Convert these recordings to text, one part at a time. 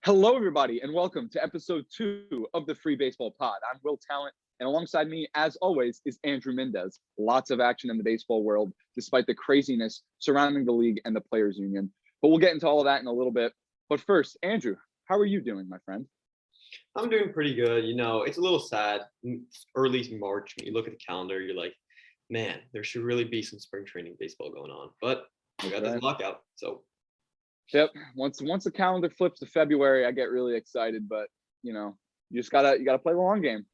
Hello, everybody, and welcome to episode 2 of the Free Baseball Pod. I'm Will Talent, and alongside me, as always, is Andrew Mendez. Lots of action in the baseball world, despite the craziness surrounding the league and the players' union. But we'll get into all of that in a little bit. But first, Andrew, how are you doing, my friend? I'm doing pretty good. It's a little sad. Early March, when you look at the calendar, you're like, man, there should really be some spring training baseball going on. But we got this lockout, so. Yep. Once the calendar flips to February, I get really excited. But you just gotta play the long game.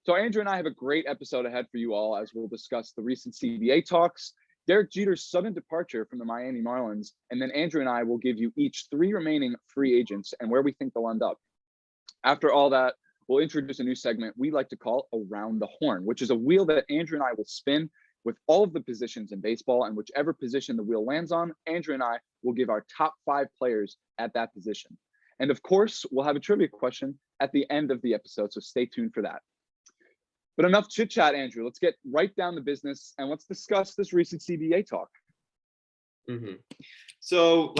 So Andrew and I have a great episode ahead for you all, as we'll discuss the recent CBA talks, Derek Jeter's sudden departure from the Miami Marlins, and then Andrew and I will give you each 3 remaining free agents and where we think they'll end up. After all that, we'll introduce a new segment we like to call Around the Horn, which is a wheel that Andrew and I will spin with all of the positions in baseball, and whichever position the wheel lands on, Andrew and I will give our top 5 players at that position. And of course, we'll have a trivia question at the end of the episode, so stay tuned for that. But enough chit chat, Andrew. Let's get right down to business and let's discuss this recent CBA talk. So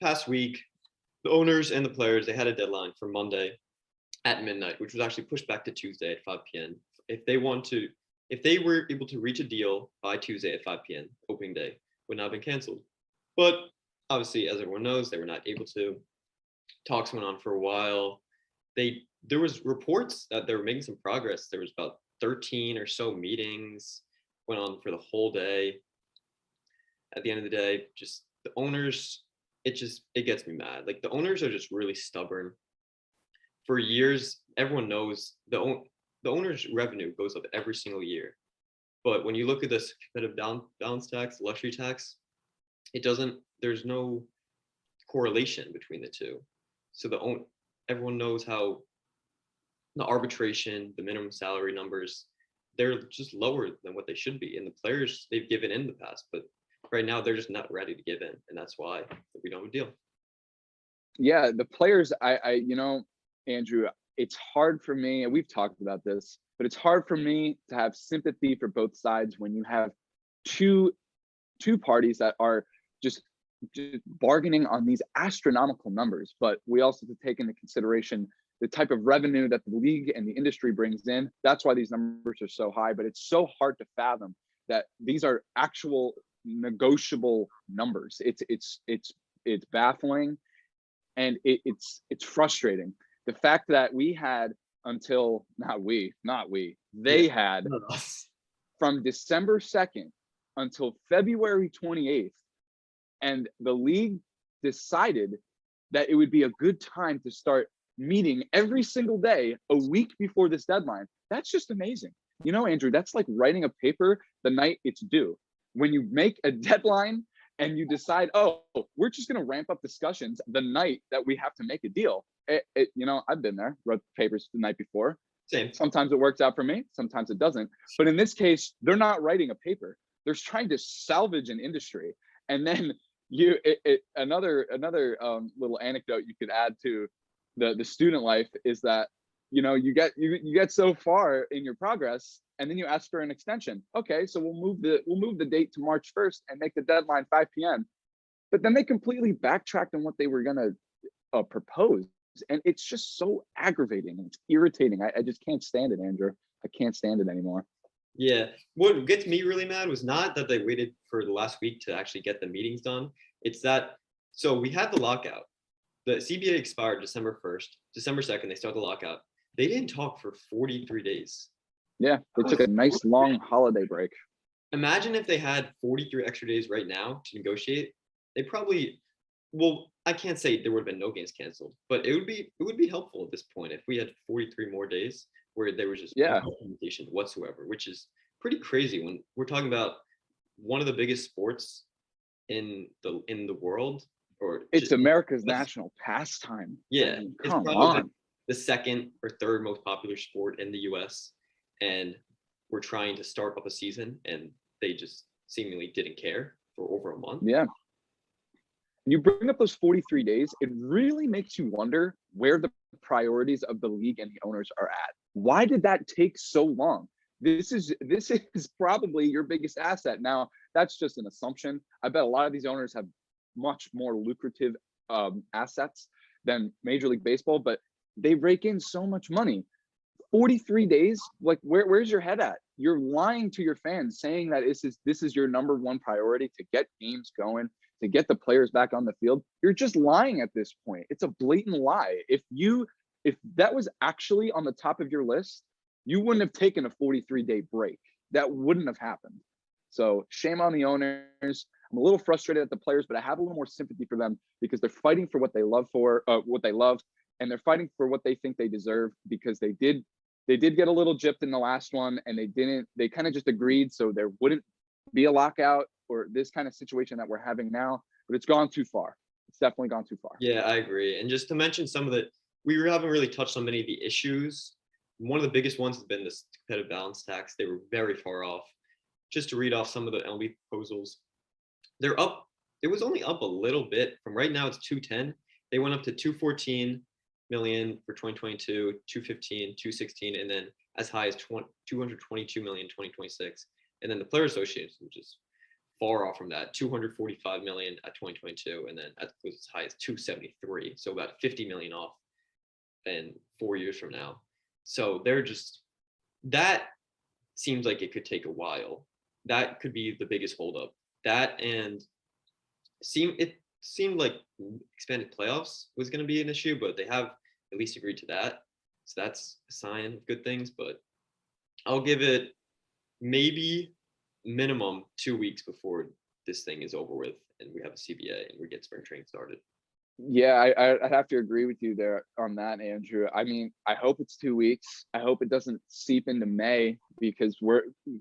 past week, the owners and the players, they had a deadline for Monday at midnight, which was actually pushed back to Tuesday at 5 p.m. If they were able to reach a deal by Tuesday at 5 p.m., opening day would not have been canceled. But obviously, as everyone knows, they were not able to. Talks went on for a while. There was reports that they were making some progress. There was about 13 or so meetings, went on for the whole day. At the end of the day, just the owners, it gets me mad. Like, the owners are just really stubborn. For years, everyone knows the owner's revenue goes up every single year. But when you look at this competitive balance tax, luxury tax, there's no correlation between the two. So everyone knows how the arbitration, the minimum salary numbers, they're just lower than what they should be. And the players, they've given in the past, but right now they're just not ready to give in. And that's why we don't have a deal. Yeah, the players, Andrew, it's hard for me, and we've talked about this, but it's hard for me to have sympathy for both sides when you have two parties that are just bargaining on these astronomical numbers. But we also have to take into consideration the type of revenue that the league and the industry brings in. That's why these numbers are so high, but it's so hard to fathom that these are actual negotiable numbers. It's baffling, and it's frustrating. The fact that we had until they had from December 2nd until February 28th, and the league decided that it would be a good time to start meeting every single day a week before this deadline. That's just amazing. Andrew, that's like writing a paper the night it's due. When you make a deadline and you decide, we're just going to ramp up discussions the night that we have to make a deal. I've been there, wrote papers the night before. Same. Sometimes it works out for me, sometimes it doesn't. But in this case, they're not writing a paper. They're trying to salvage an industry. And then another little anecdote you could add to the student life is that you get so far in your progress, and then you ask for an extension. Okay, so we'll move the date to March 1st and make the deadline 5 p.m. But then they completely backtracked on what they were gonna propose, and it's just so aggravating and it's irritating. I just can't stand it, Andrew. I can't stand it anymore. Yeah, what gets me really mad was not that they waited for the last week to actually get the meetings done. It's that, so we had the lockout. The CBA expired December 1st. December 2nd, they start the lockout. They didn't talk for 43 days. Yeah, they took a nice long holiday break. Imagine if they had 43 extra days right now to negotiate. They probably, I can't say there would have been no games canceled, but it would be helpful at this point if we had 43 more days where there was just no communication whatsoever, which is pretty crazy when we're talking about one of the biggest sports in the world. Or it's America's national pastime. Yeah, it's probably the second or third most popular sport in the U.S. And we're trying to start up a season, and they just seemingly didn't care for over a month. Yeah. You bring up those 43 days, it really makes you wonder where the priorities of the league and the owners are at. Why did that take so long? This is probably your biggest asset. Now, that's just an assumption. I bet a lot of these owners have much more lucrative assets than Major League Baseball, but they rake in so much money. 43 days, like where's your head at? You're lying to your fans saying that this is your number one priority to get games going, to get the players back on the field. You're just lying at this point. It's a blatant lie. If that was actually on the top of your list, you wouldn't have taken a 43-day break. That wouldn't have happened. So shame on the owners. I'm a little frustrated at the players, but I have a little more sympathy for them because they're fighting for what they love, and they're fighting for what they think they deserve, because they did get a little gypped in the last one, and they kind of just agreed so there wouldn't be a lockout or this kind of situation that we're having now, but it's gone too far. It's definitely gone too far. Yeah, I agree. And just to mention some of we haven't really touched on many of the issues. One of the biggest ones has been this competitive balance tax. They were very far off. Just to read off some of the MLB proposals, they're up. It was only up a little bit. From right now, it's 210. They went up to 214 million for 2022, 215, 216, and then as high as 222 million in 2026. And then the Players Association, which is far off from that, 245 million at 2022, and then as high as 273. So about 50 million off in 4 years from now. So that seems like it could take a while. That could be the biggest holdup. That and it seemed like expanded playoffs was going to be an issue, but they have at least agreed to that. So that's a sign of good things, but I'll give it maybe minimum 2 weeks before this thing is over with and we have a CBA and we get spring training started. Yeah, I'd have to agree with you there on that, Andrew. I mean, I hope it's 2 weeks. I hope it doesn't seep into May, because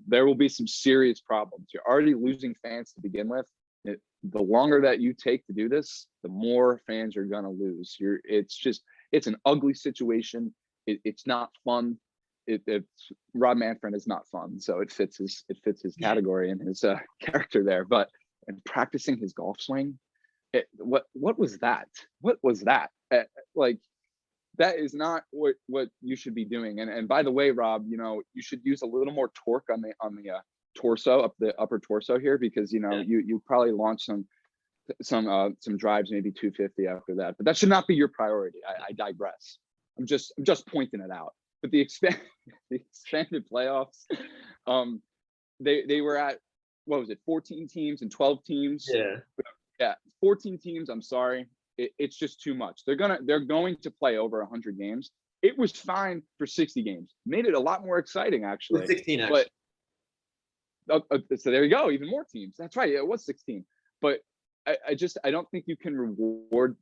there will be some serious problems. You're already losing fans to begin with. The longer that you take to do this, the more fans you're gonna lose. It's an ugly situation. It's not fun. It's Rob Manfred is not fun, so it fits his category and his character there. But and practicing his golf swing. What was that? What was that? Like, that is not what you should be doing. And by the way, Rob, you should use a little more torque on the torso, up the upper torso here, because you probably launched some drives, maybe 250 after that. But that should not be your priority. I digress. I'm just pointing it out. But the expanded playoffs, they were at, what was it, 14 teams and 12 teams? Yeah, 14 teams. I'm sorry, it's just too much. They're going to play over 100 games. It was fine for 60 games. Made it a lot more exciting, actually. 16, actually. But so there you go, even more teams. That's right. It was 16. But I don't think you can reward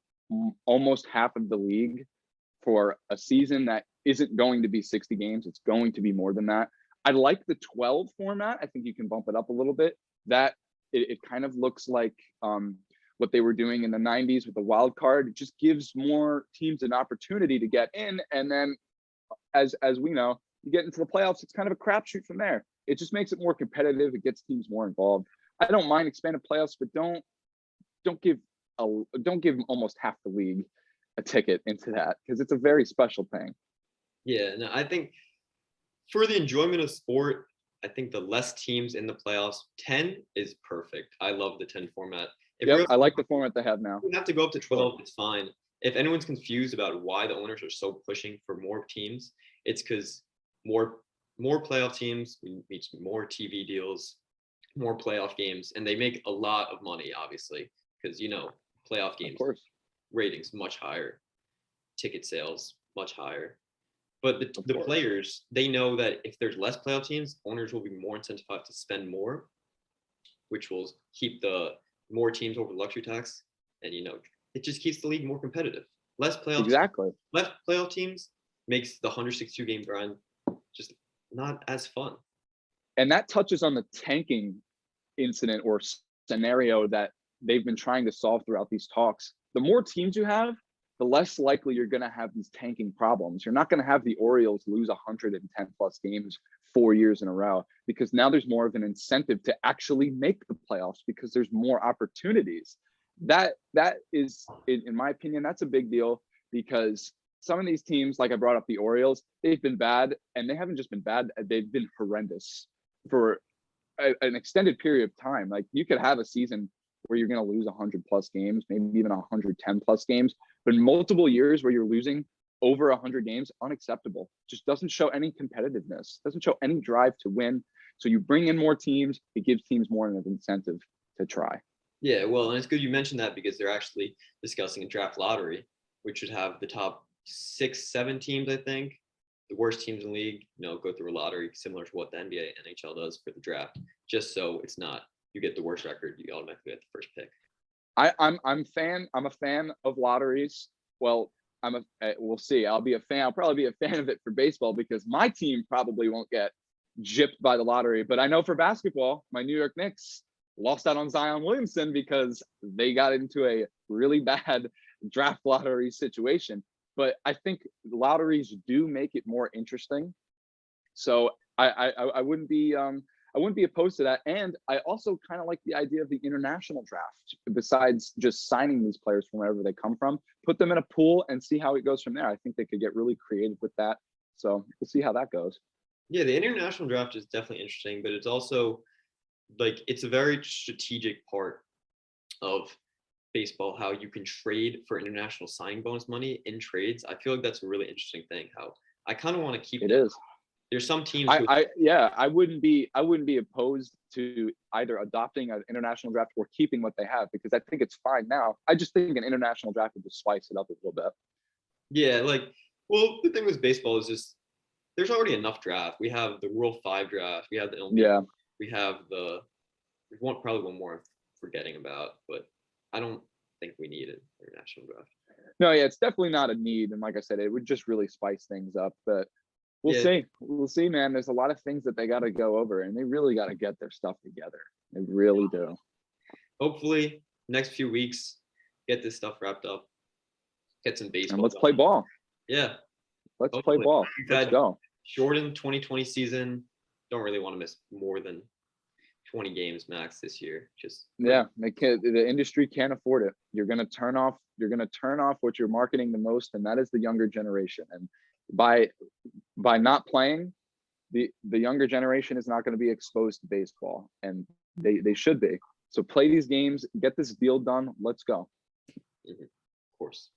almost half of the league for a season that isn't going to be 60 games. It's going to be more than that. I like the 12 format. I think you can bump it up a little bit. That it kind of looks like what they were doing in the 90s with the wild card. It just gives more teams an opportunity to get in, and then as we know, you get into the playoffs, it's kind of a crapshoot from there. It just makes it more competitive. It gets teams more involved. I don't mind expanded playoffs, but don't give almost half the league a ticket into that, because it's a very special thing. Yeah, no, I think for the enjoyment of sport, I think the less teams in the playoffs, 10 is perfect. I love the 10 format. I like the format they have now. We have to go up to 12. It's fine. If anyone's confused about why the owners are so pushing for more teams, it's because more playoff teams means more TV deals, more playoff games, and they make a lot of money, obviously, because playoff games, of course, ratings much higher, ticket sales much higher. But the players, they know that if there's less playoff teams, owners will be more incentivized to spend more, which will keep the more teams over luxury tax. And, it just keeps the league more competitive. Less playoff teams makes the 162 game grind just not as fun. And that touches on the tanking incident or scenario that they've been trying to solve throughout these talks. The more teams you have, the less likely you're going to have these tanking problems. You're not going to have the Orioles lose 110 plus games 4 years in a row, because now there's more of an incentive to actually make the playoffs because there's more opportunities. That is, in my opinion, that's a big deal, because some of these teams, like I brought up the Orioles, they've been bad, and they haven't just been bad, they've been horrendous for an extended period of time. Like, you could have a season where you're going to lose 100 plus games, maybe even 110 plus games, but in multiple years where you're losing over 100 games, unacceptable. Just doesn't show any competitiveness, doesn't show any drive to win. So you bring in more teams, it gives teams more of an incentive to try. Yeah, well, and it's good you mentioned that because they're actually discussing a draft lottery, which should have the top 6-7 teams, I think. The worst teams in the league, go through a lottery similar to what the NBA, NHL does for the draft, just so it's not you get the worst record, you automatically get the first pick. I'm a fan of lotteries. Well, we'll see. I'll probably be a fan of it for baseball because my team probably won't get gypped by the lottery. But I know for basketball, my New York Knicks lost out on Zion Williamson because they got into a really bad draft lottery situation. But I think lotteries do make it more interesting. So I wouldn't be opposed to that. And I also kind of like the idea of the international draft. Besides just signing these players from wherever they come from, put them in a pool and see how it goes from there. I think they could get really creative with that. So we'll see how that goes. Yeah, the international draft is definitely interesting, but it's also it's a very strategic part of baseball, how you can trade for international signing bonus money in trades. I feel like that's a really interesting thing. How I kind of want to keep it. Is there's some teams I wouldn't be opposed to either adopting an international draft or keeping what they have, because I think it's fine now. I just think an international draft would just spice it up a little bit. Yeah, well, the thing with baseball is just there's already enough draft. We have the Rule 5 draft, we have the MLB, we have probably one more I'm forgetting about, but I don't think we need an international draft. No, yeah, it's definitely not a need. And like I said, it would just really spice things up. But we'll see. We'll see, man. There's a lot of things that they got to go over, and they really got to get their stuff together. They really do. Hopefully, next few weeks, get this stuff wrapped up. Get some baseball. And let's play ball. Yeah. Let's play ball. Let's go. Shortened 2020 season. Don't really want to miss more than 20 games max this year. The industry can't afford it. You're gonna turn off what you're marketing the most, and that is the younger generation. And by not playing, the younger generation is not going to be exposed to baseball, and they should be. So play these games, get this deal done. Let's go. Mm-hmm. Of course.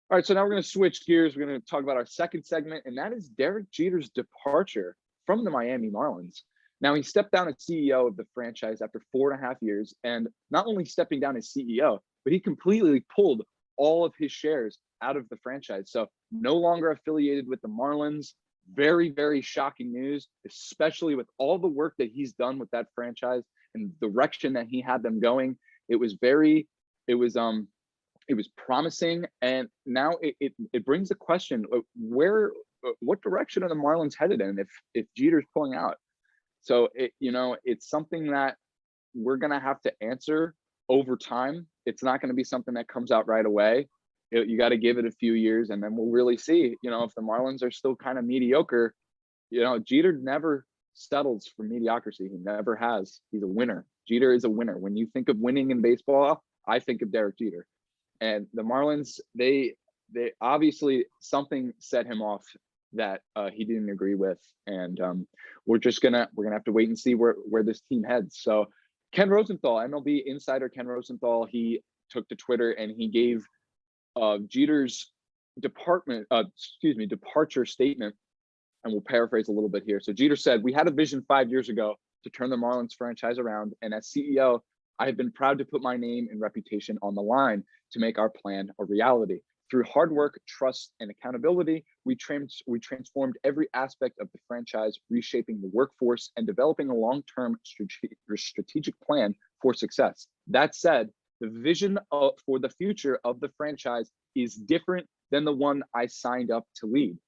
All right, so now we're going to switch gears. We're going to talk about our second segment, and that is Derek Jeter's departure from the Miami Marlins. Now, he stepped down as CEO of the franchise after 4.5 years, and not only stepping down as CEO, but he completely pulled all of his shares out of the franchise. So no longer affiliated with the Marlins. Very, very shocking news, especially with all the work that he's done with that franchise and the direction that he had them going. It was promising, and now it brings the question of what direction are the Marlins headed in if Jeter's pulling out. So it's something that we're gonna have to answer over time. It's not going to be something that comes out right away. You got to give it a few years, and then we'll really see. If the Marlins are still kind of mediocre, Jeter never settles for mediocrity. He never has. He's a winner. Jeter is a winner. When you think of winning in baseball, I think of Derek Jeter. And the Marlins, they obviously something set him off that he didn't agree with, and we're gonna have to wait and see where this team heads. So Ken Rosenthal, MLB insider Ken Rosenthal, he took to Twitter and he gave Jeter's departure statement, and we'll paraphrase a little bit here. So Jeter said, "We had a vision 5 years ago to turn the Marlins franchise around, and as CEO, I have been proud to put my name and reputation on the line to make our plan a reality. Through hard work, trust, and accountability, we transformed every aspect of the franchise, reshaping the workforce and developing a long-term strategic plan for success. That said, the vision for the future of the franchise is different than the one I signed up to lead.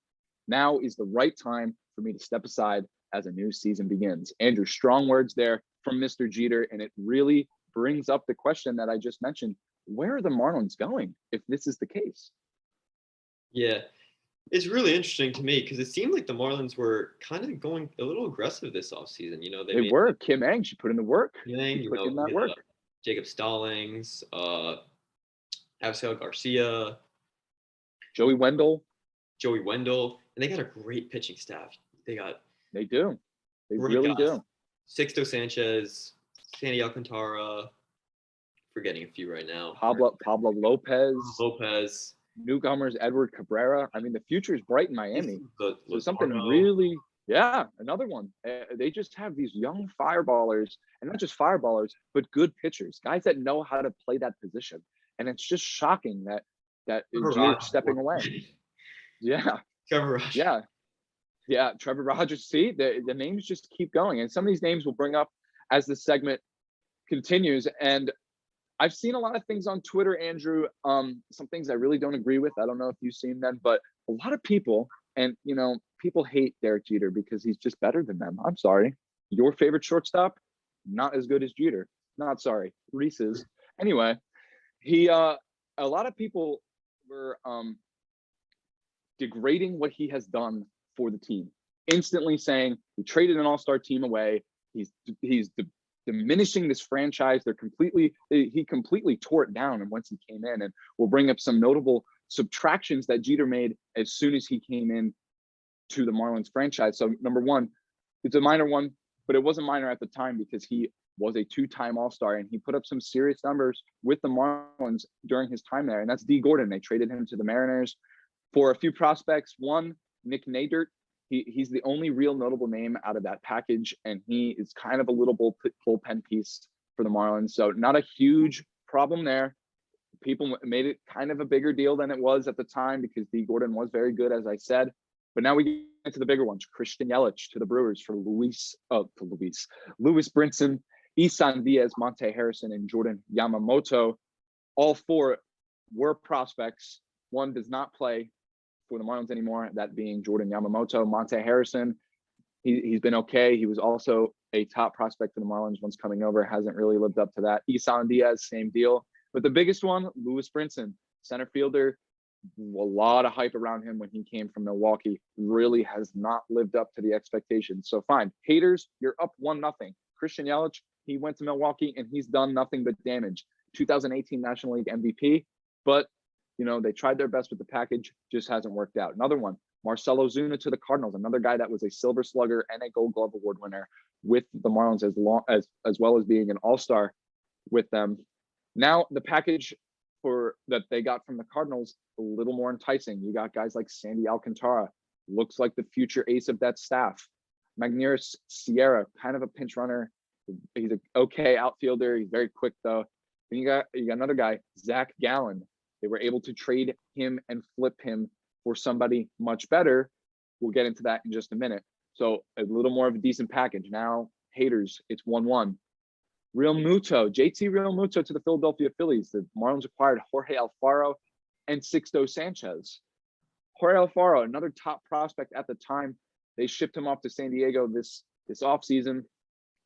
Now is the right time for me to step aside as a new season begins." Andrew, strong words there from Mr. Jeter, and it really brings up the question that I just mentioned. Where are the Marlins going if this is the case? Yeah, it's really interesting to me because it seemed like the Marlins were kind of going a little aggressive this offseason. They were. Kim Ng, she put in the work. Put in that work. Jacob Stallings, Abigail Garcia, Joey Wendell, and they got a great pitching staff. They do. They really do. Sixto Sanchez, Sandy Alcantara, forgetting a few right now. Pablo Lopez. Newcomers, Edward Cabrera. I mean, the future is bright in Miami. So something Luzardo. really, another one. They just have these young fireballers, and not just fireballers, but good pitchers, guys that know how to play that position. And it's just shocking that Jeter's stepping away. Yeah. Trevor Rogers. Yeah, Trevor Rogers. See, the names just keep going. And some of these names we'll bring up as the segment continues. And I've seen a lot of things on Twitter, Andrew. Some things I really don't agree with. I don't know if you've seen them, but a lot of people, and people hate Derek Jeter because he's just better than them. I'm sorry. Your favorite shortstop, not as good as Jeter. Not sorry. Reese's. Anyway, a lot of people were degrading what he has done for the team, instantly saying he traded an all-star team away. He's diminishing this franchise. He completely tore it down and once he came in, and we'll bring up some notable subtractions that Jeter made as soon as he came in to the Marlins franchise. So number one, it's a minor one, but it wasn't minor at the time because he was a two-time all-star and he put up some serious numbers with the Marlins during his time there. And that's D. Gordon. They traded him to the Mariners for a few prospects. One, Nick Nadert. He's the only real notable name out of that package, and he is kind of a little bullpen piece for the Marlins. So not a huge problem there. People made it kind of a bigger deal than it was at the time because D. Gordon was very good, as I said. But now we get into the bigger ones. Christian Yelich to the Brewers for Luis Brinson, Isan Diaz, Monte Harrison, and Jordan Yamamoto. All four were prospects. One does not play for the Marlins anymore, that being Jordan Yamamoto. Monte Harrison, he's been okay. He was also a top prospect for the Marlins once coming over, hasn't really lived up to that. Isan Diaz, same deal. But the biggest one, Luis Brinson, center fielder, a lot of hype around him when he came from Milwaukee, really has not lived up to the expectations. So fine, haters, you're up 1-0. Christian Yelich, he went to Milwaukee and he's done nothing but damage. 2018 National League MVP, but they tried their best with the package, just hasn't worked out. Another one, Marcell Ozuna to the Cardinals, another guy that was a Silver Slugger and a Gold Glove Award winner with the Marlins as well as being an all-star with them. Now the package that they got from the Cardinals, a little more enticing. You got guys like Sandy Alcantara, looks like the future ace of that staff. Magneuris Sierra, kind of a pinch runner. He's an okay outfielder. He's very quick though. Then you got another guy, Zach Gallen. They were able to trade him and flip him for somebody much better. We'll get into that in just a minute. So a little more of a decent package. Now, haters, it's 1-1. JT Real Muto to the Philadelphia Phillies. The Marlins acquired Jorge Alfaro and Sixto Sanchez. Jorge Alfaro, another top prospect at the time. They shipped him off to San Diego this offseason.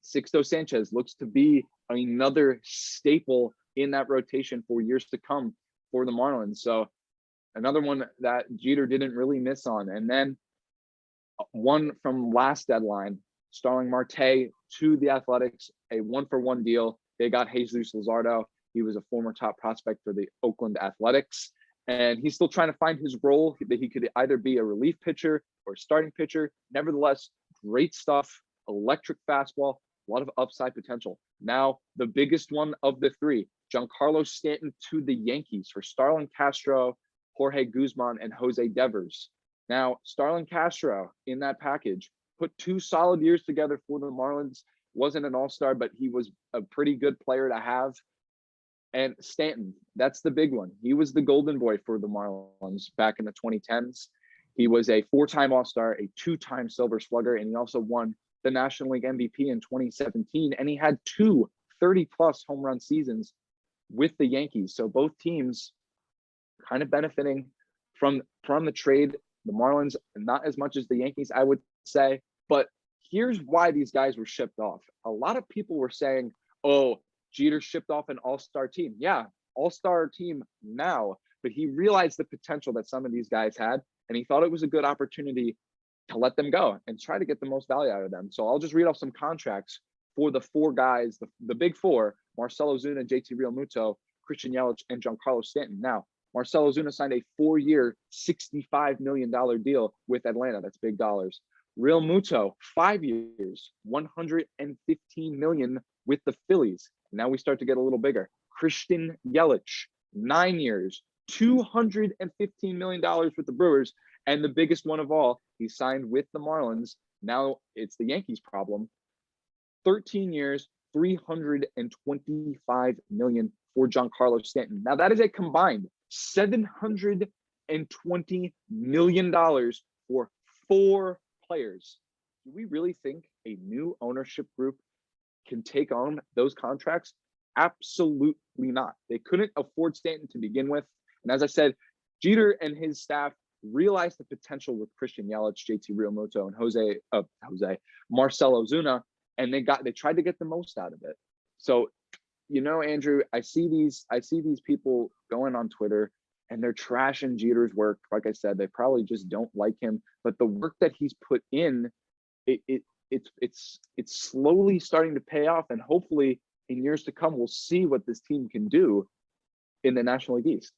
Sixto Sanchez looks to be another staple in that rotation for years to come for the Marlins. So another one that Jeter didn't really miss on. And then one from last deadline, Starling Marte to the Athletics, a 1-for-1 deal. They got Jesus Luzardo. He was a former top prospect for the Oakland Athletics. And he's still trying to find his role, that he could either be a relief pitcher or a starting pitcher. Nevertheless, great stuff, electric fastball, a lot of upside potential. Now, the biggest one of the three, Giancarlo Stanton to the Yankees for Starlin Castro, Jorge Guzman, and Jose Devers. Now, Starlin Castro in that package put 2 solid years together for the Marlins. Wasn't an all-star, but he was a pretty good player to have. And Stanton, that's the big one. He was the golden boy for the Marlins back in the 2010s. He was a 4-time all-star, a 2-time Silver Slugger, and he also won the National League MVP in 2017. And he had 2 30-plus home run seasons with the Yankees. So both teams kind of benefiting from the trade. The Marlins, not as much as the Yankees, I would say. But here's why these guys were shipped off. A lot of people were saying, oh, Jeter shipped off an all-star team. Yeah, all-star team now. But he realized the potential that some of these guys had, and he thought it was a good opportunity to let them go and try to get the most value out of them. So I'll just read off some contracts for the 4 guys, the big 4, Marcell Ozuna, JT Realmuto, Christian Yelich, and Giancarlo Stanton. Now, Marcell Ozuna signed a 4-year, $65 million deal with Atlanta. That's big dollars. Real Muto, 5 years, 115 million with the Phillies. Now we start to get a little bigger. Christian Yelich, 9 years, $215 million with the Brewers. And the biggest one of all, he signed with the Marlins. Now it's the Yankees' problem. 13 years, 325 million for Giancarlo Stanton. Now that is a combined $720 million for 4 players. Do we really think a new ownership group can take on those contracts? Absolutely not. They couldn't afford Stanton to begin with. And as I said, Jeter and his staff realized the potential with Christian Yelich, JT Realmuto, and Marcell Ozuna, and they tried to get the most out of it. So, Andrew, I see these people going on Twitter and they're trashing Jeter's work. Like I said, they probably just don't like him, but the work that he's put in, it's slowly starting to pay off, and hopefully in years to come we'll see what this team can do in the National League East.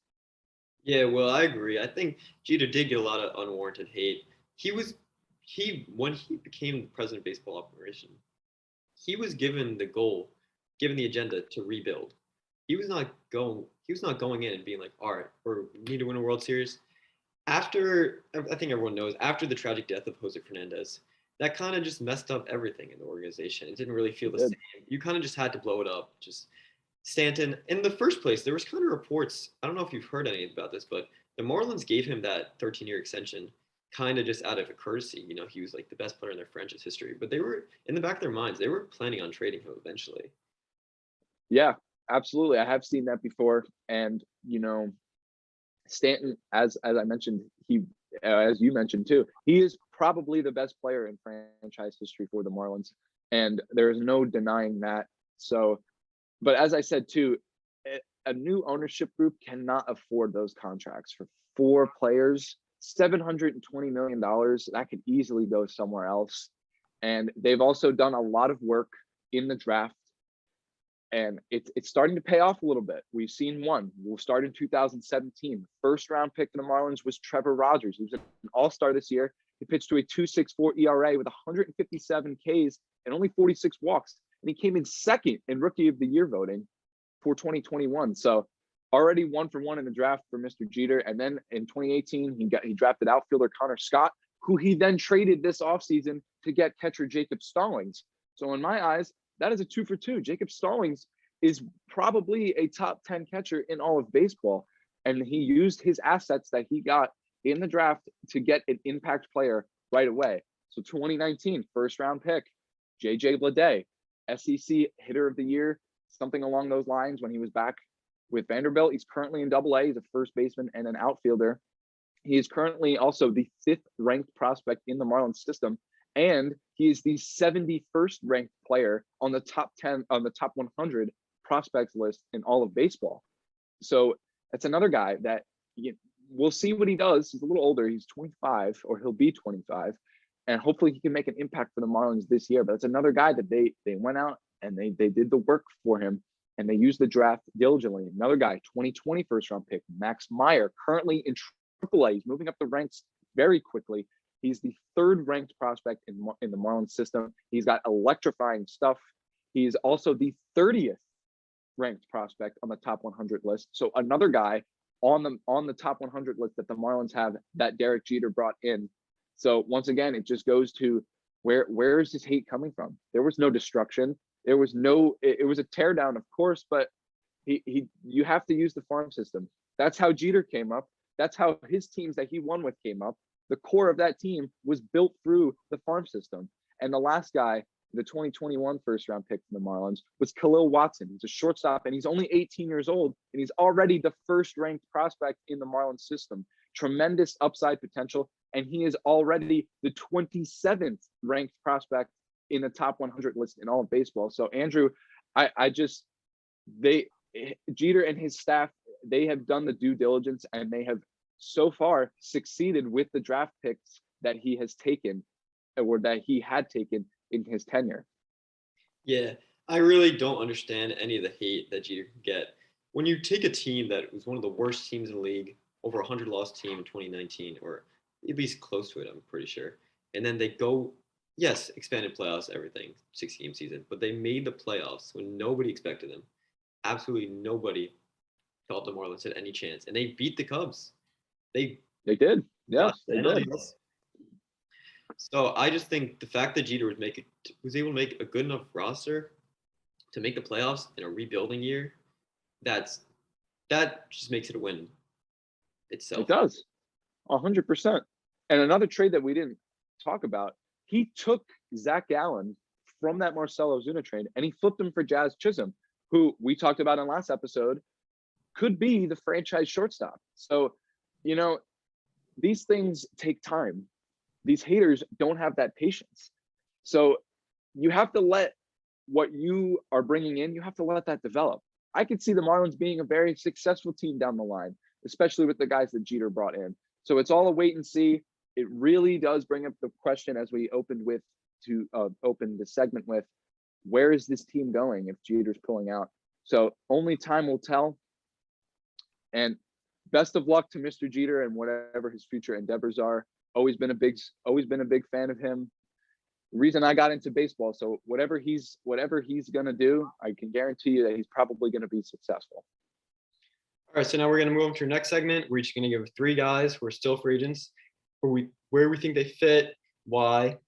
Yeah, well, I agree. I think Jeter did get a lot of unwarranted hate. When he became the president of baseball operation, he was given the agenda to rebuild. He was not going in and being like, all right, we need to win a World Series. After, I think everyone knows, after the tragic death of Jose Fernandez, that kind of just messed up everything in the organization. It didn't really feel the same. You kind of just had to blow it up. Just Stanton, in the first place, there was kind of reports, I don't know if you've heard any about this, but the Marlins gave him that 13-year extension kind of just out of a courtesy. He was like the best player in their franchise history, but they were, in the back of their minds, they were planning on trading him eventually. Yeah, absolutely. I have seen that before. And, Stanton, as I mentioned, as you mentioned too, he is probably the best player in franchise history for the Marlins. And there is no denying that. So, but as I said too, a new ownership group cannot afford those contracts for 4 players. $720 million, that could easily go somewhere else. And they've also done a lot of work in the draft, and it's starting to pay off a little bit. We've seen one. We'll start in 2017. First round pick for the Marlins was Trevor Rogers. He was an all-star this year. He pitched to a 2.64 ERA with 157 Ks and only 46 walks. And he came in second in Rookie of the Year voting for 2021. So already 1 for 1 in the draft for Mr. Jeter. And then in 2018, he drafted outfielder Connor Scott, who he then traded this offseason to get catcher Jacob Stallings. So in my eyes, that is a 2 for 2. Jacob Stallings is probably a top 10 catcher in all of baseball. And he used his assets that he got in the draft to get an impact player right away. So 2019, first round pick, JJ Bleday, SEC hitter of the year, something along those lines when he was back with Vanderbilt. He's currently in AA. He's a first baseman and an outfielder. He is currently also the 5th ranked prospect in the Marlins system. And he is the 71st ranked player on the top 100 prospects list in all of baseball. So that's another guy that we'll see what he does. He's a little older. He's 25, or he'll be 25. And hopefully he can make an impact for the Marlins this year. But it's another guy that they went out and they did the work for him, and they used the draft diligently. Another guy, 2020 first round pick, Max Meyer, currently in AAA. He's moving up the ranks very quickly. He's the 3rd ranked prospect in the Marlins system. He's got electrifying stuff. He's also the 30th ranked prospect on the top 100 list. So another guy on the top 100 list that the Marlins have that Derek Jeter brought in. So once again, it just goes to where is this hate coming from? There was no destruction. There was it was a teardown, of course, but you have to use the farm system. That's how Jeter came up. That's how his teams that he won with came up. The core of that team was built through the farm system. And the last guy, the 2021 first round pick from the Marlins, was Khalil Watson. He's a shortstop, and he's only 18 years old, and he's already the 1st ranked prospect in the Marlins system. Tremendous upside potential, and he is already the 27th ranked prospect in the top 100 list in all of baseball. So Andrew, Jeter and his staff, they have done the due diligence, and they have so far succeeded with the draft picks that he has taken, or that he had taken in his tenure. Yeah, I really don't understand any of the hate that Jeter can get. When you take a team that was one of the worst teams in the league, over 100 loss team in 2019, or at least close to it, I'm pretty sure, and then they go, yes, expanded playoffs, everything, 60-game season, but they made the playoffs when nobody expected them. Absolutely nobody thought the Marlins had any chance, and they beat the Cubs. They did. got Yes, they the did. NLDS. So I just think the fact that Jeter was able to make a good enough roster to make the playoffs in a rebuilding year, that just makes it a win itself. It does, 100%. And another trade that we didn't talk about, he took Zach Gallen from that Marcell Ozuna trade and he flipped him for Jazz Chisholm, who we talked about in last episode, could be the franchise shortstop. So, these things take time. These haters don't have that patience. So you have to let what you are bringing in, you have to let that develop. I could see the Marlins being a very successful team down the line, especially with the guys that Jeter brought in. So it's all a wait and see. It really does bring up the question as we open the segment with, where is this team going if Jeter's pulling out? So only time will tell. And best of luck to Mr. Jeter and whatever his future endeavors are. Always been a big fan of him. Reason I got into baseball. So whatever he's gonna do, I can guarantee you that he's probably gonna be successful. All right, so now we're gonna move on to our next segment. We're just gonna give 3 guys who are still free agents, where we think they fit, why.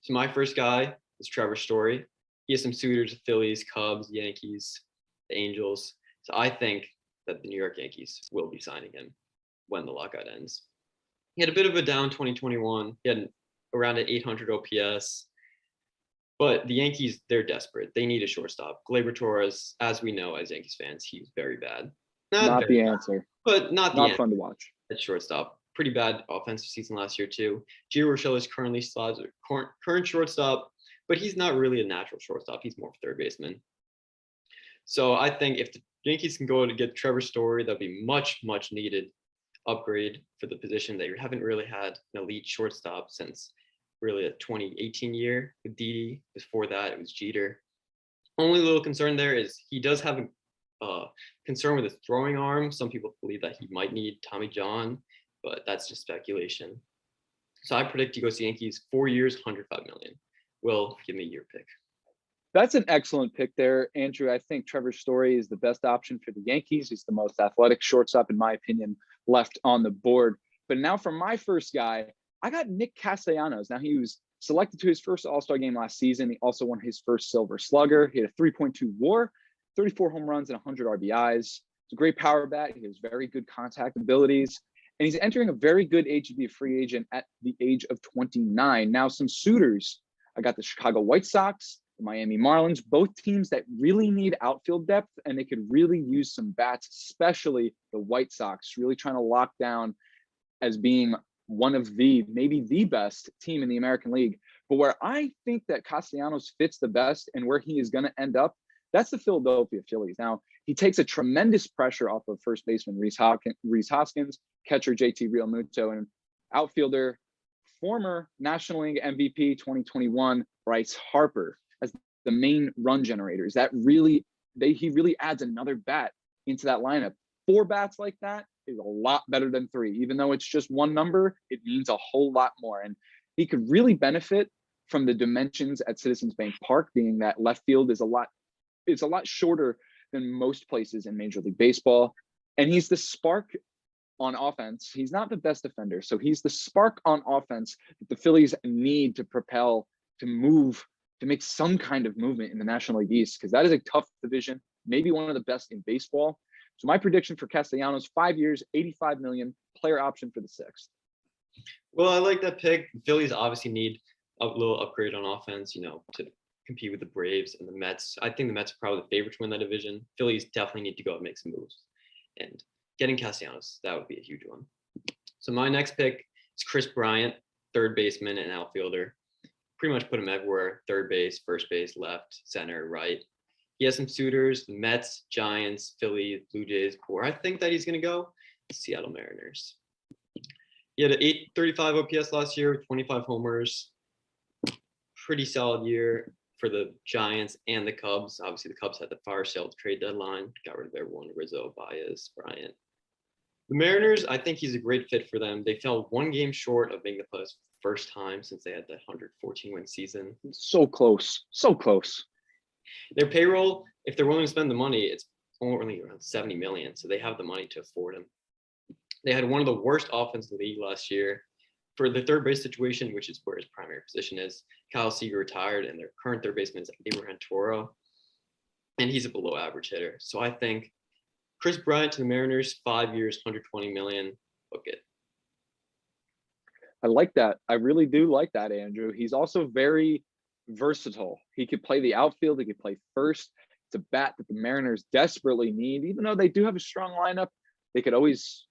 So my first guy is Trevor Story. He has some suitors: the Phillies, Cubs, Yankees, the Angels. So I think that the New York Yankees will be signing him when the lockout ends. He had a bit of a down 2021. He had around an 800 OPS. But the Yankees, they're desperate. They need a shortstop. Gleyber Torres, as we know as Yankees fans, he's very bad. Not the answer. But not fun to watch. At shortstop. Pretty bad offensive season last year, too. Gio Urshela is currently current shortstop, but he's not really a natural shortstop. He's more of a third baseman. So I think if the Yankees can go to get Trevor Story, that'd be much, much needed upgrade for the position. They haven't really had an elite shortstop since really a 2018 year with Didi. Before that, it was Jeter. Only little concern there is he does have a concern with his throwing arm. Some people believe that he might need Tommy John, but that's just speculation. So I predict he goes to Yankees, 4 years, $105 million. Will, give me your pick. That's an excellent pick there, Andrew. I think Trevor Story is the best option for the Yankees. He's the most athletic shortstop, in my opinion, left on the board. But now for my first guy, I got Nick Castellanos. Now, he was selected to his first All-Star game last season. He also won his first Silver Slugger. He had a 3.2 WAR, 34 home runs, and 100 RBIs. It's a great power bat. He has very good contact abilities. And he's entering a very good age to be a free agent at the age of 29. Now, some suitors. I got the Chicago White Sox, the Miami Marlins, both teams that really need outfield depth, and they could really use some bats, especially the White Sox, really trying to lock down as being one of maybe the best team in the American League. But where I think that Castellanos fits the best and where he is going to end up, that's the Philadelphia Phillies. Now, he takes a tremendous pressure off of first baseman Rhys Hoskins, catcher JT Realmuto, and outfielder, former National League MVP 2021, Bryce Harper, as the main run generators. He really adds another bat into that lineup. 4 bats like that is a lot better than 3. Even though it's just one number, it means a whole lot more. And he could really benefit from the dimensions at Citizens Bank Park, being that left field is a lot shorter than most places in Major League Baseball. And he's the spark on offense. He's not the best defender. So he's the spark on offense that the Phillies need to propel, to move, to make some kind of movement in the National League East, because that is a tough division, maybe one of the best in baseball. So my prediction for Castellanos, 5 years, $85 million, player option for the 6th. Well, I like that pick. The Phillies obviously need a little upgrade on offense, to compete with the Braves and the Mets. I think the Mets are probably the favorite to win that division. Phillies definitely need to go and make some moves. And getting Castellanos, that would be a huge one. So my next pick is Chris Bryant, third baseman and outfielder. Pretty much put him everywhere: third base, first base, left, center, right. He has some suitors: the Mets, Giants, Phillies, Blue Jays. Where I think that he's going to go, Seattle Mariners. He had an 835 OPS last year with 25 homers. Pretty solid year for the Giants and the Cubs. Obviously, the Cubs had the fire sale trade deadline, got rid of everyone: Rizzo, Baez, Bryant. The Mariners, I think he's a great fit for them. They fell one game short of making the playoffs first time since they had that 114-win season. So close. So close. Their payroll, if they're willing to spend the money, it's only around $70 million, so they have the money to afford him. They had one of the worst offenses in the league last year. For the third base situation, which is where his primary position is, Kyle Seager retired, and their current third baseman is Abraham Toro, and he's a below average hitter. So I think Chris Bryant to the Mariners, 5 years, $120 million, book it. I like that. I really do like that, Andrew. He's also very versatile. He could play the outfield. He could play first. It's a bat that the Mariners desperately need. Even though they do have a strong lineup, they could always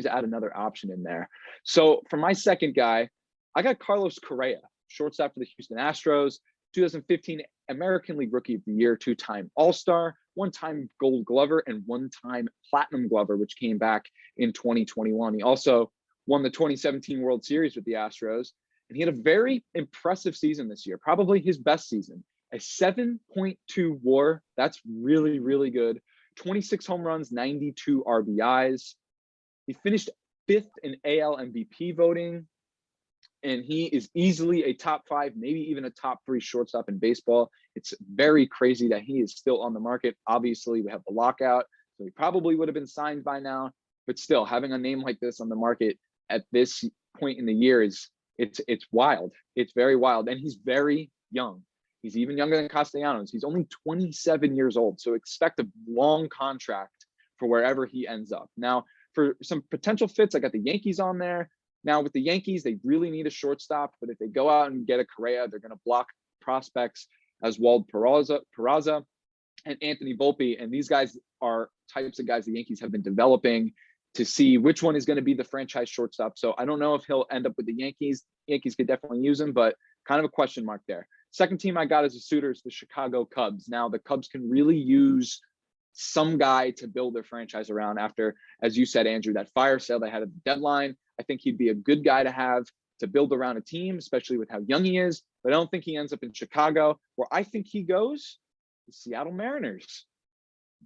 add another option in there. So for my second guy, I got Carlos Correa, shortstop for the Houston Astros, 2015 American League Rookie of the Year, 2-time All-Star, 1-time Gold Glover, and 1-time Platinum Glover, which came back in 2021. He also won the 2017 World Series with the Astros, and he had a very impressive season this year, probably his best season. A 7.2 WAR, that's really, really good. 26 home runs, 92 RBIs. He finished 5th in AL MVP voting, and he is easily a top 5, maybe even a top 3 shortstop in baseball. It's very crazy that he is still on the market. Obviously, we have the lockout, so he probably would have been signed by now, but still, having a name like this on the market at this point in the year it's wild. It's very wild, and he's very young. He's even younger than Castellanos. He's only 27 years old, so expect a long contract for wherever he ends up. Now, for some potential fits, I got the Yankees on there. Now, with the Yankees, they really need a shortstop, but if they go out and get a Correa, they're going to block prospects as Wald Peraza and Anthony Volpe, and these guys are types of guys the Yankees have been developing to see which one is going to be the franchise shortstop. So I don't know if he'll end up with the Yankees. Yankees could definitely use him, but kind of a question mark there. Second team I got as a suitor is the Chicago Cubs. Now, the Cubs can really use some guy to build their franchise around after, as you said, Andrew, that fire sale they had at the deadline. I think he'd be a good guy to have to build around a team, especially with how young he is. But I don't think he ends up in Chicago. Where I think he goes, the Seattle Mariners.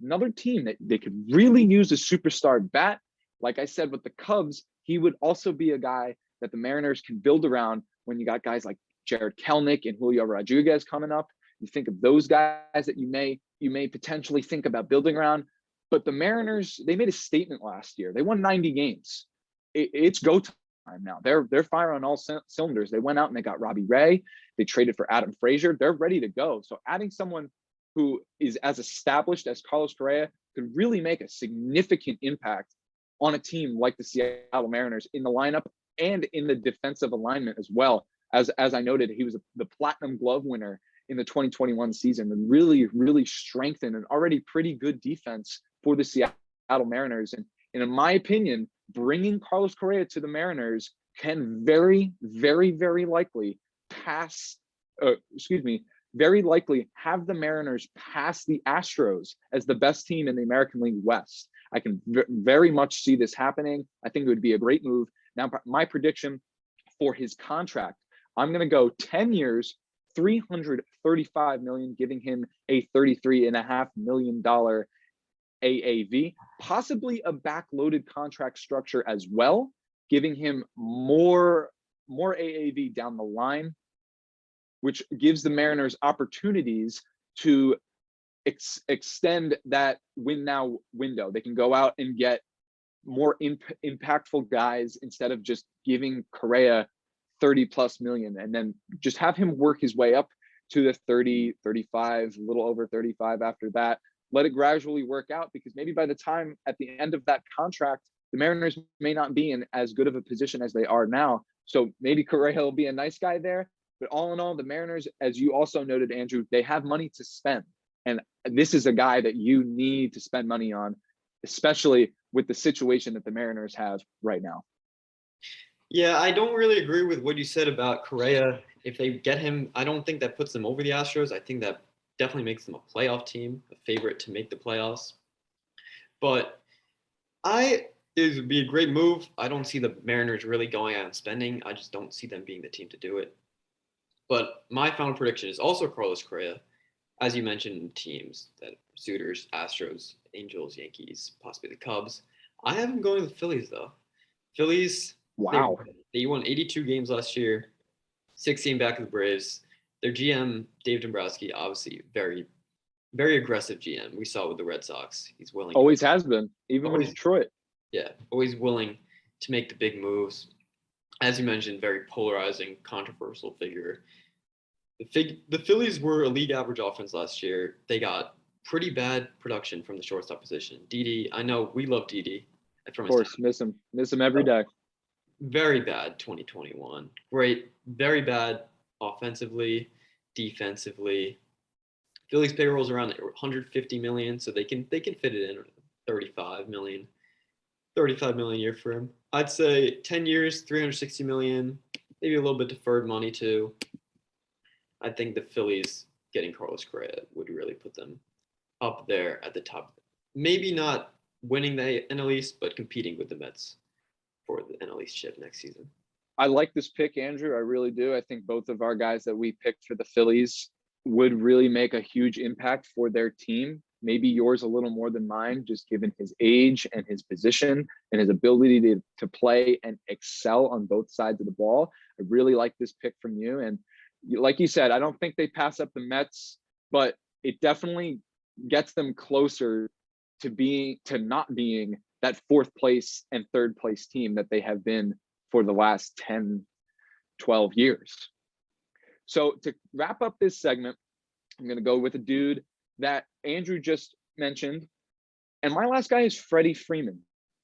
Another team that they could really use a superstar bat. Like I said, with the Cubs, he would also be a guy that the Mariners can build around when you got guys like Jared Kelnick and Julio Rodriguez coming up. You think of those guys that you may potentially think about building around. But the Mariners, they made a statement last year. They won 90 games. It's go time now. They're firing on all cylinders. They went out and they got Robbie Ray. They traded for Adam Frazier. They're ready to go. So adding someone who is as established as Carlos Correa could really make a significant impact on a team like the Seattle Mariners in the lineup and in the defensive alignment as well. As I noted, he was the Platinum Glove winner in the 2021 season and really, really strengthened an already pretty good defense for the Seattle Mariners. And in my opinion, bringing Carlos Correa to the Mariners can very, very, very likely very likely have the Mariners pass the Astros as the best team in the American League West. I can very much see this happening. I think it would be a great move. Now, my prediction for his contract, I'm going to go 10 years, $335 million, giving him a $33.5 million AAV, possibly a backloaded contract structure as well, giving him more AAV down the line, which gives the Mariners opportunities to extend that win now window. They can go out and get more impactful guys instead of just giving Correa 30 plus million and then just have him work his way up to the 30, 35, a little over 35 after that. Let it gradually work out, because maybe by the time at the end of that contract, the Mariners may not be in as good of a position as they are now. So maybe Correa will be a nice guy there. But all in all, the Mariners, as you also noted, Andrew, they have money to spend. And this is a guy that you need to spend money on, especially with the situation that the Mariners have right now. Yeah, I don't really agree with what you said about Correa. If they get him, I don't think that puts them over the Astros. I think that definitely makes them a playoff team, a favorite to make the playoffs. But it would be a great move. I don't see the Mariners really going out and spending. I just don't see them being the team to do it. But my final prediction is also Carlos Correa. As you mentioned, teams that suitors, Astros, Angels, Yankees, possibly the Cubs. I have them going to the Phillies though. Phillies, Wow. they won 82 games last year, 16 back of the Braves. Their GM, Dave Dombrowski, obviously very, very aggressive GM. We saw with the Red Sox. He's willing. Always has been, even with Always. Detroit. Yeah, always willing to make the big moves. As you mentioned, very polarizing, controversial figure. The Phillies were a league average offense last year. They got pretty bad production from the shortstop position. Didi, I know we love Didi. Of course, miss him every day. Very bad 2021. Great, very bad offensively, defensively. Phillies payroll is around 150 million, so they can fit it in 35 million a year for him. I'd say 10 years, 360 million, maybe a little bit deferred money too. I think the Phillies getting Carlos Correa would really put them up there at the top. Maybe not winning the NL East, but competing with the Mets for the NL East chip next season. I like this pick, Andrew. I really do. I think both of our guys that we picked for the Phillies would really make a huge impact for their team. Maybe yours a little more than mine, just given his age and his position and his ability to play and excel on both sides of the ball. I really like this pick from you. And like you said, I don't think they pass up the Mets, but it definitely gets them closer to not being that fourth place and third place team that they have been for the last 10, 12 years. So to wrap up this segment, I'm going to go with a dude that Andrew just mentioned. And my last guy is Freddie Freeman.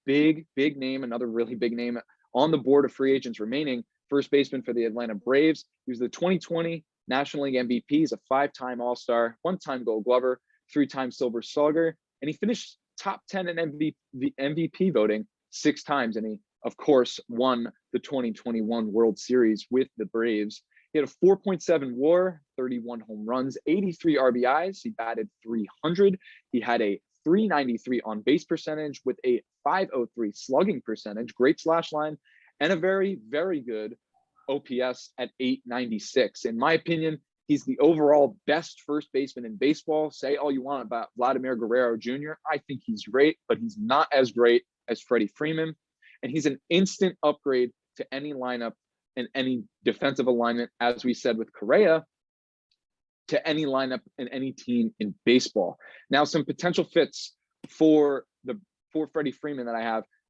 Big name, another really big name on the board of free agents remaining. First baseman for the Atlanta Braves. He was the 2020 National League MVP. He's a 5-time All-Star, 1-time Gold Glover, 3-time Silver Slugger, and he finished top 10 in MVP voting 6 times. And he, of course, won the 2021 World Series with the Braves. He had a 4.7 WAR, 31 home runs, 83 RBIs. He batted .300. He had a .393 on base percentage with a .503 slugging percentage, great slash line, and a very, very good OPS at .896. In my opinion, he's the overall best first baseman in baseball. Say all you want about Vladimir Guerrero Jr. I think he's great, but he's not as great as Freddie Freeman. And he's an instant upgrade to any lineup and any defensive alignment, as we said with Correa, to any lineup and any team in baseball. Now, some potential fits for Freddie Freeman that I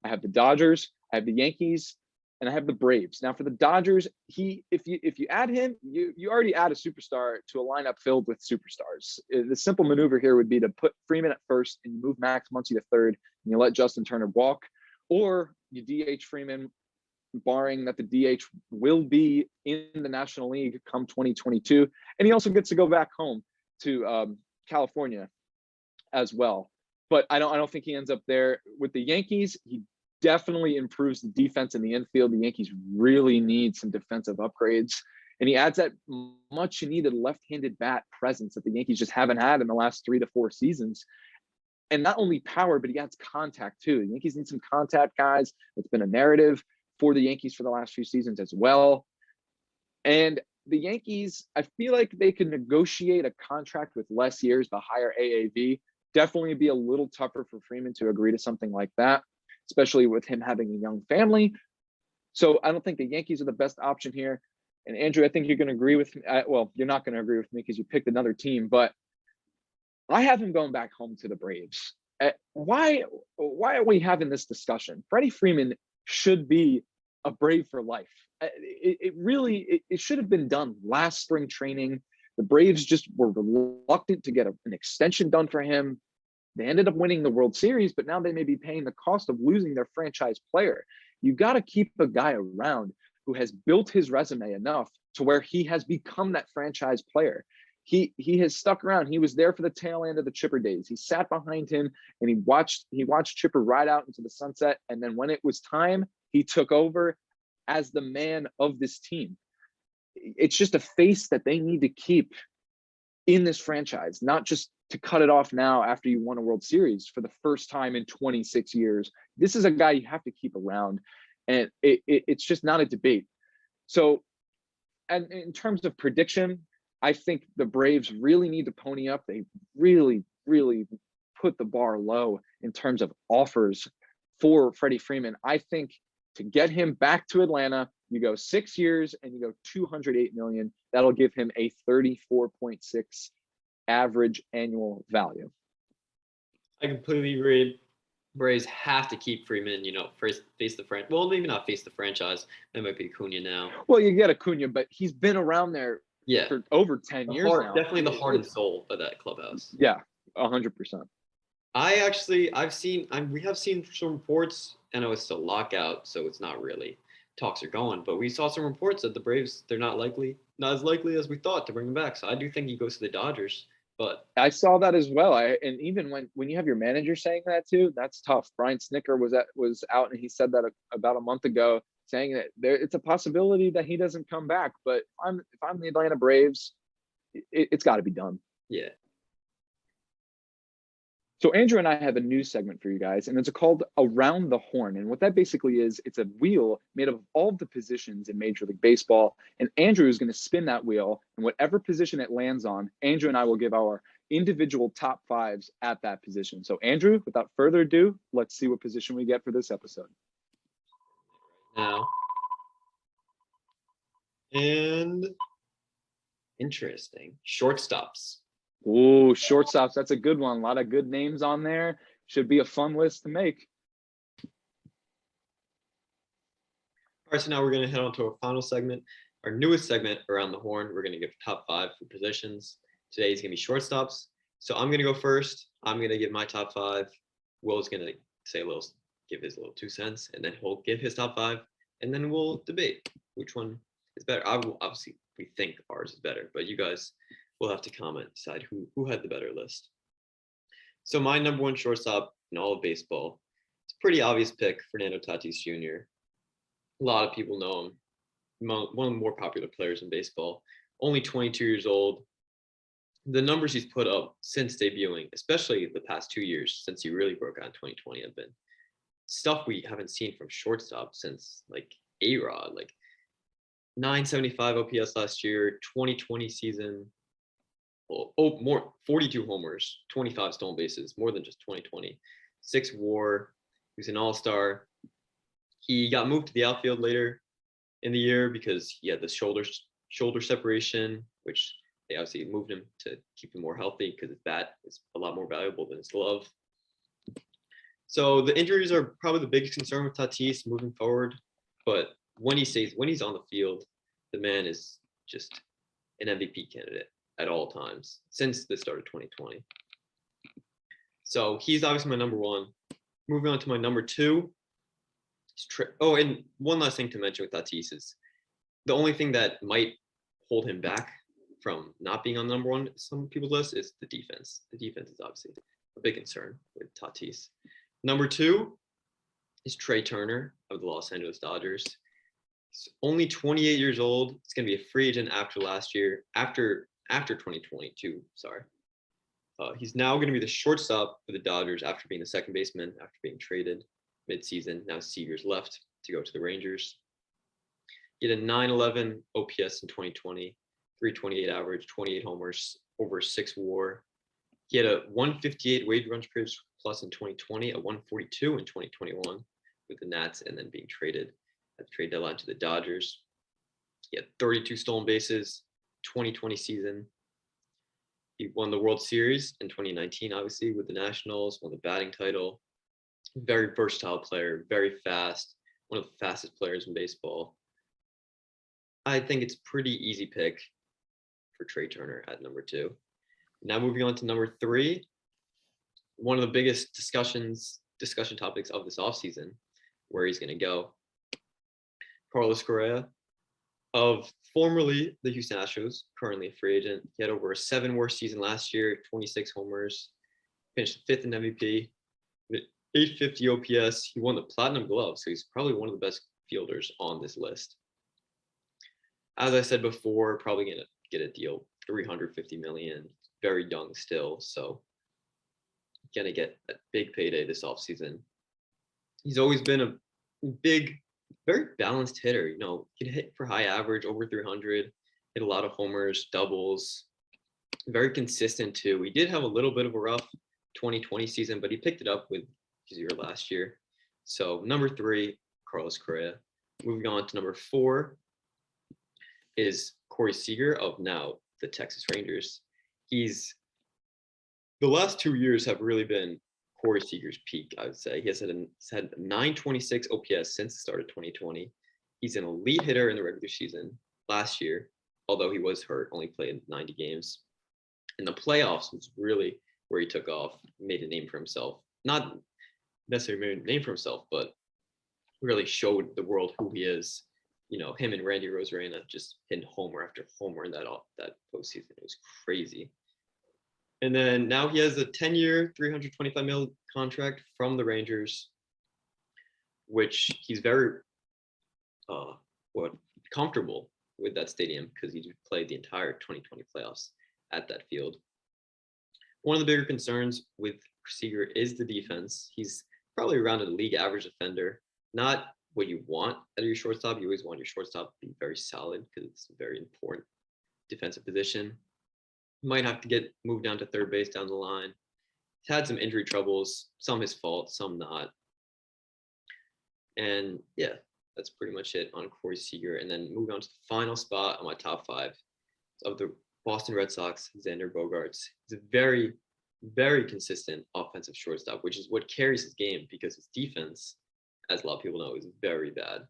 have the Dodgers, I have the Yankees, and I have the Braves. Now, for the Dodgers, if you add him, you already add a superstar to a lineup filled with superstars. The simple maneuver here would be to put Freeman at first and you move Max Muncy to third and you let Justin Turner walk, or you DH Freeman, barring that the DH will be in the National League come 2022. And he also gets to go back home to California as well. But I don't think he ends up there. With the Yankees, he definitely improves the defense in the infield. The Yankees really need some defensive upgrades. And he adds that much needed left-handed bat presence that the Yankees just haven't had in the last 3 to 4 seasons. And not only power, but he adds contact too. The Yankees need some contact guys. It's been a narrative for the Yankees for the last few seasons as well. And the Yankees, I feel like they could negotiate a contract with less years, the higher AAV. Definitely be a little tougher for Freeman to agree to something like that, especially with him having a young family. So I don't think the Yankees are the best option here. And Andrew, I think you're going to agree with me. Well, you're not going to agree with me because you picked another team, but I have him going back home to the Braves. Why are we having this discussion? Freddie Freeman should be a Brave for life. It should have been done last spring training. The Braves just were reluctant to get an extension done for him. They ended up winning the World Series, but now they may be paying the cost of losing their franchise player. You got to keep a guy around who has built his resume enough to where he has become that franchise player. He has stuck around. He was there for the tail end of the Chipper days. He sat behind him and he watched Chipper ride out into the sunset. And then when it was time, he took over as the man of this team. It's just a face that they need to keep in this franchise, not just to cut it off now after you won a World Series for the first time in 26 years. This is a guy you have to keep around, and it's just not a debate. So, and in terms of prediction, I think the Braves really need to pony up. They really, really put the bar low in terms of offers for Freddie Freeman. I think to get him back to Atlanta, you go 6 years and you go $208 million. That'll give him a 34.6 average annual value. I completely agree. Braves have to keep Freeman, first face the franchise. Well, maybe not face the franchise. That might be Acuna now. Well, you get Acuna, but he's been around there for over 10 years now. Definitely the heart and soul of that clubhouse. Yeah, 100%. We have seen some reports. I know it's still lockout, so it's not really talks are going, but we saw some reports that the Braves, they're not as likely as we thought to bring him back. So I do think he goes to the Dodgers. But I saw that as well. And even when you have your manager saying that too, that's tough. Brian Snicker was out and he said that about a month ago, saying that it's a possibility that he doesn't come back. But if I'm the Atlanta Braves, it's got to be done. Yeah. So Andrew and I have a new segment for you guys, and it's called Around the Horn. And what that basically is, it's a wheel made of all of the positions in Major League Baseball. And Andrew is going to spin that wheel, and whatever position it lands on, Andrew and I will give our individual top fives at that position. So Andrew, without further ado, let's see what position we get for this episode. Now. And interesting. Shortstops. Ooh, shortstops. That's a good one. A lot of good names on there. Should be a fun list to make. All right, so now we're going to head on to our final segment, our newest segment, Around the Horn. We're going to give top 5 for positions. Today is going to be shortstops. So I'm going to go first. I'm going to give my top 5. Will's going to give his little 2 cents, and then he'll give his top 5, and then we'll debate which one is better. Obviously, we think ours is better, but you guys will have to comment, decide who had the better list. So my number 1 shortstop in all of baseball, it's a pretty obvious pick, Fernando Tatis Jr. A lot of people know him, one of the more popular players in baseball, only 22 years old. The numbers he's put up since debuting, especially the past 2 years since he really broke out in 2020, have been stuff we haven't seen from shortstop since like A-Rod, like 975 OPS last year, 2020 season. 42 homers, 25 stolen bases, more than just 2020. 6 WAR. He was an all-star. He got moved to the outfield later in the year because he had the shoulder separation, which they obviously moved him to keep him more healthy because his bat is a lot more valuable than his glove. So the injuries are probably the biggest concern with Tatis moving forward. But when he's on the field, the man is just an MVP candidate at all times since the start of 2020. So he's obviously my number 1. Moving on to my number 2. And one last thing to mention with Tatis is the only thing that might hold him back from not being on number 1 some people's list is the defense. The defense is obviously a big concern with Tatis. Number 2 is Trey Turner of the Los Angeles Dodgers. He's only 28 years old. He's going to be a free agent after 2022, sorry. He's now going to be the shortstop for the Dodgers after being the second baseman, after being traded midseason. Now 6 years left to go to the Rangers. He had a 911 OPS in 2020, 328 average, 28 homers, over 6 WAR. He had a 158 weighted runs per plus in 2020, a 142 in 2021 with the Nats, and then being traded at the trade deadline to the Dodgers. He had 32 stolen bases, 2020 season. He won the World Series in 2019, obviously, with the Nationals, won the batting title. Very versatile player, very fast, one of the fastest players in baseball. I think it's a pretty easy pick for Trey Turner at number 2. Now moving on to number 3, one of the biggest discussion topics of this offseason, where he's going to go. Carlos Correa, of formerly the Houston Astros, currently a free agent. He had over a 7 WAR season last year, 26 homers, finished 5th in MVP, 850 OPS. He won the Platinum Glove, so he's probably one of the best fielders on this list. As I said before, probably going to get a deal, $350 million, very young still, so going to get a big payday this offseason. He's always been a big, very balanced hitter, can hit for high average, over 300, hit a lot of homers, doubles, very consistent too. He did have a little bit of a rough 2020 season, but he picked it up with his year last year. So number 3, Carlos Correa. Moving on to number 4 is Corey Seager of now the Texas Rangers. The last 2 years have really been Corey Seager's peak, I would say. He's had 926 OPS since the start of 2020. He's an elite hitter in the regular season last year, although he was hurt, only played 90 games. In the playoffs was really where he took off, made a name for himself. Not necessarily made a name for himself, but really showed the world who he is. You know, him and Randy Rosarena just hitting homer after homer in that postseason. It was crazy. And then now he has a 10-year, $325 million contract from the Rangers, which he's very comfortable with that stadium because he played the entire 2020 playoffs at that field. One of the bigger concerns with Seager is the defense. He's probably around a league average defender, not what you want out of your shortstop. You always want your shortstop to be very solid because it's a very important defensive position. Might have to get moved down to third base down the line. He's had some injury troubles, some his fault, some not. And yeah, that's pretty much it on Corey Seager. And then moving on to the final spot on my top 5 of the Boston Red Sox, Xander Bogaerts. He's a very, very consistent offensive shortstop, which is what carries his game because his defense, as a lot of people know, is very bad.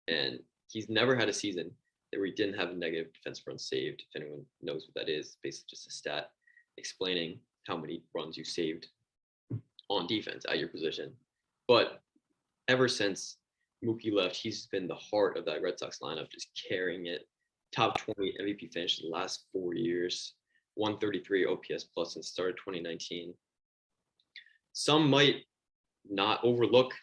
And he's never had a season where he didn't have a negative defensive run saved. If anyone knows what that is, basically just a stat explaining how many runs you saved on defense at your position. But ever since Mookie left, he's been the heart of that Red Sox lineup, just carrying it. Top 20 MVP finish the last 4 years, 133 OPS plus since the start of 2019. Some might not overlook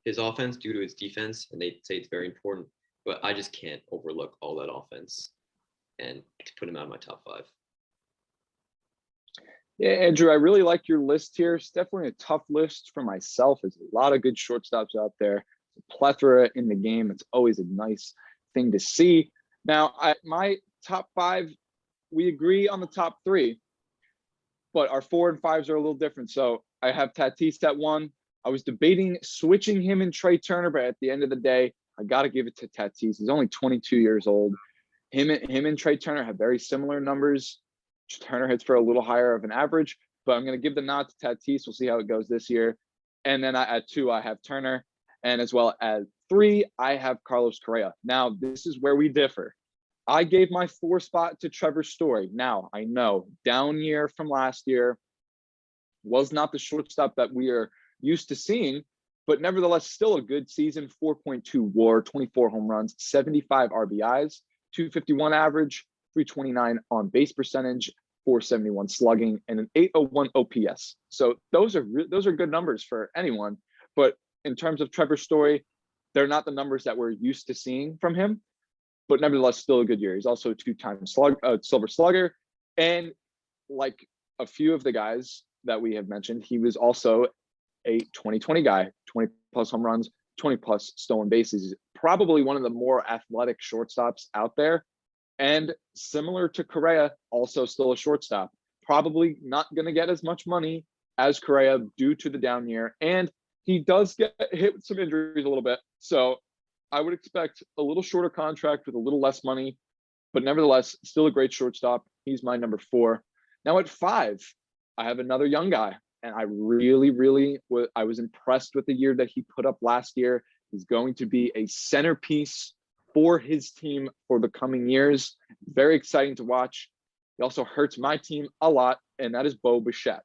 his offense due to his defense, and they say it's very important, but I just can't overlook all that offense and to put him out of my top 5. Yeah, Andrew, I really like your list here. It's definitely a tough list for myself. There's a lot of good shortstops out there. There's a plethora in the game. It's always a nice thing to see. Now, my top 5, we agree on the top 3, but our 4 and 5s are a little different. So I have Tatis at 1. I was debating switching him and Trey Turner, but at the end of the day, I got to give it to Tatis. He's only 22 years old. Him and Trey Turner have very similar numbers. Turner hits for a little higher of an average, but I'm going to give the nod to Tatis. We'll see how it goes this year. And then at 2, I have Turner. And as well as 3, I have Carlos Correa. Now, this is where we differ. I gave my 4 spot to Trevor Story. Now, I know, down year from last year, was not the shortstop that we are used to seeing, but nevertheless, still a good season. 4.2 WAR, 24 home runs, 75 RBIs, 251 average, 329 on base percentage, 471 slugging, and an 801 OPS. So those are good numbers for anyone. But in terms of Trevor Story, they're not the numbers that we're used to seeing from him. But nevertheless, still a good year. He's also a 2-time Silver Slugger. And like a few of the guys that we have mentioned, he was also a 2020 guy, 20 plus home runs, 20 plus stolen bases. He's probably one of the more athletic shortstops out there. And similar to Correa, also still a shortstop. Probably not going to get as much money as Correa due to the down year. And he does get hit with some injuries a little bit. So I would expect a little shorter contract with a little less money, but nevertheless, still a great shortstop. He's my number 4. Now at 5, I have another young guy. And I really I was impressed with the year that he put up last year. He's going to be a centerpiece for his team for the coming years. Very exciting to watch. He also hurts my team a lot, and that is Bo Bichette.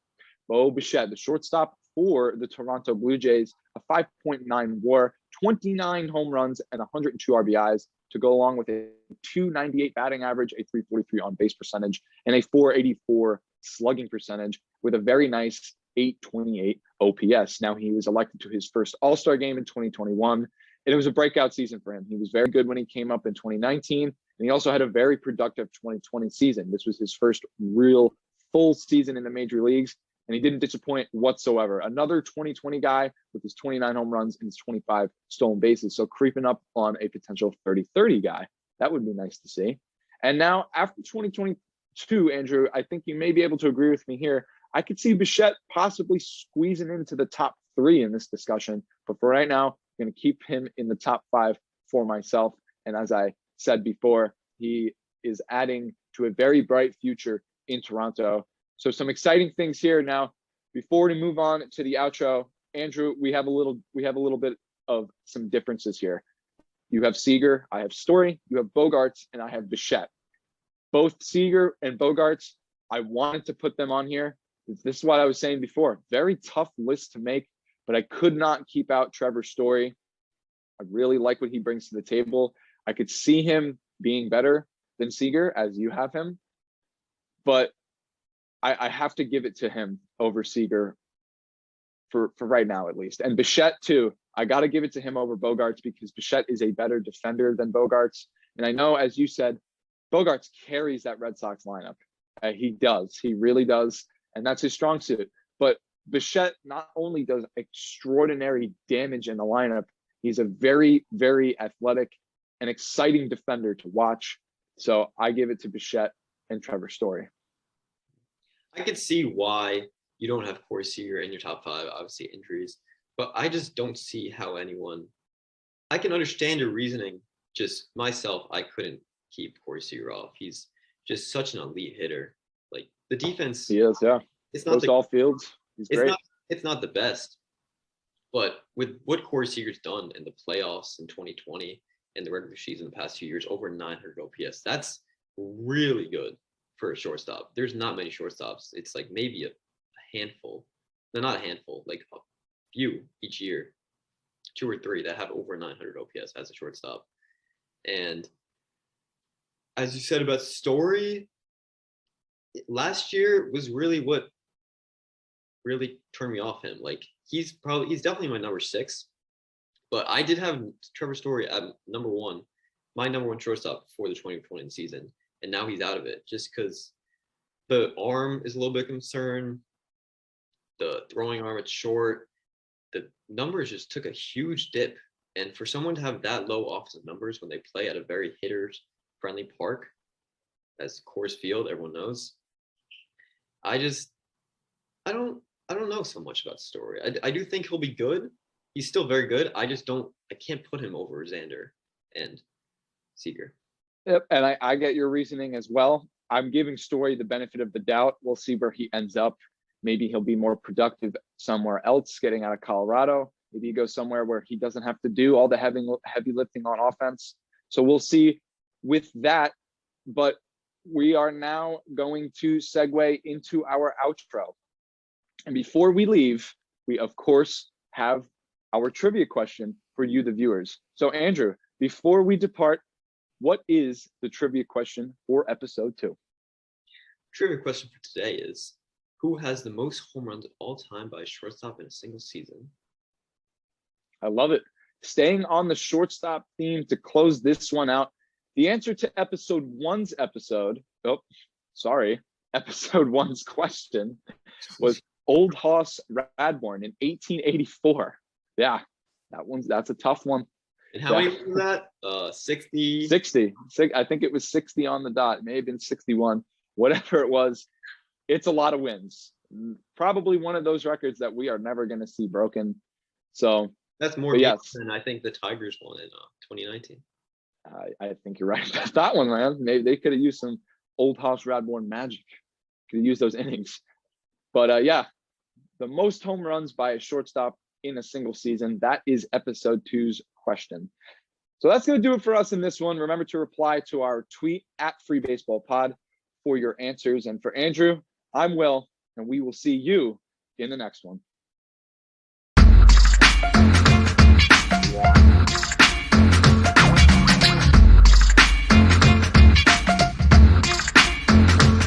Bo Bichette, the shortstop for the Toronto Blue Jays, a 5.9 WAR, 29 home runs, and 102 RBIs to go along with a 298 batting average, a 343 on base percentage, and a 484 slugging percentage with a very nice 828 OPS. Now, he was elected to his first All-Star game in 2021, and it was a breakout season for him. He was very good when he came up in 2019, and he also had a very productive 2020 season. This was his first real full season in the major leagues, and he didn't disappoint whatsoever. Another 2020 guy with his 29 home runs and his 25 stolen bases, so creeping up on a potential 30-30 guy. That would be nice to see. And now, after 2022, Andrew, I think you may be able to agree with me here. I could see Bichette possibly squeezing into the top 3 in this discussion. But for right now, I'm going to keep him in the top 5 for myself. And as I said before, he is adding to a very bright future in Toronto. So some exciting things here. Now, before we move on to the outro, Andrew, we have a little bit of some differences here. You have Seager, I have Story, you have Bogaerts, and I have Bichette. Both Seager and Bogaerts, I wanted to put them on here. This is what I was saying before. Very tough list to make, but I could not keep out Trevor Story. I really like what he brings to the table. I could see him being better than Seager, as you have him, but I have to give it to him over Seager for right now, at least. And Bichette too. I got to give it to him over Bogaerts because Bichette is a better defender than Bogaerts. And I know, as you said, Bogaerts carries that Red Sox lineup. He does. He really does. And that's his strong suit. But Bichette not only does extraordinary damage in the lineup, he's a very, very athletic and exciting defender to watch. So I give it to Bichette and Trevor Story. I could see why you don't have Corey Seager in your top 5, obviously injuries, but I just don't see how anyone. I can understand your reasoning. Just myself, I couldn't keep Corey Seager off. He's just such an elite hitter. Like the defense, he is. Yeah, it's not all fields. He's great. It's not the best, but with what Corey Seager's done in the playoffs in 2020 and the regular season the past 2 years, over 900 OPS, that's really good for a shortstop. There's not many shortstops. It's like maybe a handful. No, not a handful, like a few each year, 2 or 3 that have over 900 OPS as a shortstop. And as you said about Story, last year was really what really turned me off him. Like he's definitely my number 6, but I did have Trevor Story at number 1, my number 1 shortstop for the 2020 season. And now he's out of it just because the arm is a little bit concerned. The throwing arm, it's short. The numbers just took a huge dip. And for someone to have that low offensive numbers when they play at a very hitters-friendly park, as Coors Field, everyone knows, I don't know so much about Story. I do think he'll be good. He's still very good. I can't put him over Xander and Seager. Yep, and I get your reasoning as well. I'm giving Story the benefit of the doubt. We'll see where he ends up. Maybe he'll be more productive somewhere else, getting out of Colorado. Maybe he goes somewhere where he doesn't have to do all the heavy lifting on offense. So we'll see with that. But we are now going to segue into our outro. And before we leave, we, of course, have our trivia question for you, the viewers. So, Andrew, before we depart, what is the trivia question for episode 2? Trivia question for today is, who has the most home runs of all time by a shortstop in a single season? I love it. Staying on the shortstop theme to close this one out, the answer to episode 1's question was Old Hoss Radbourn in 1884. Yeah, that's a tough one. And how many was that? 60? 60. I think it was 60 on the dot. It may have been 61. Whatever it was, it's a lot of wins. Probably one of those records that we are never going to see broken. So that's more than I think the Tigers won in 2019. I think you're right about that one, man. Maybe they could have used some Old Hoss Radbourn magic. Could have used those innings. But yeah, the most home runs by a shortstop in a single season. That is episode 2's question. So that's going to do it for us in this one. Remember to reply to our tweet at FreeBaseballPod for your answers. And for Andrew, I'm Will, and we will see you in the next one.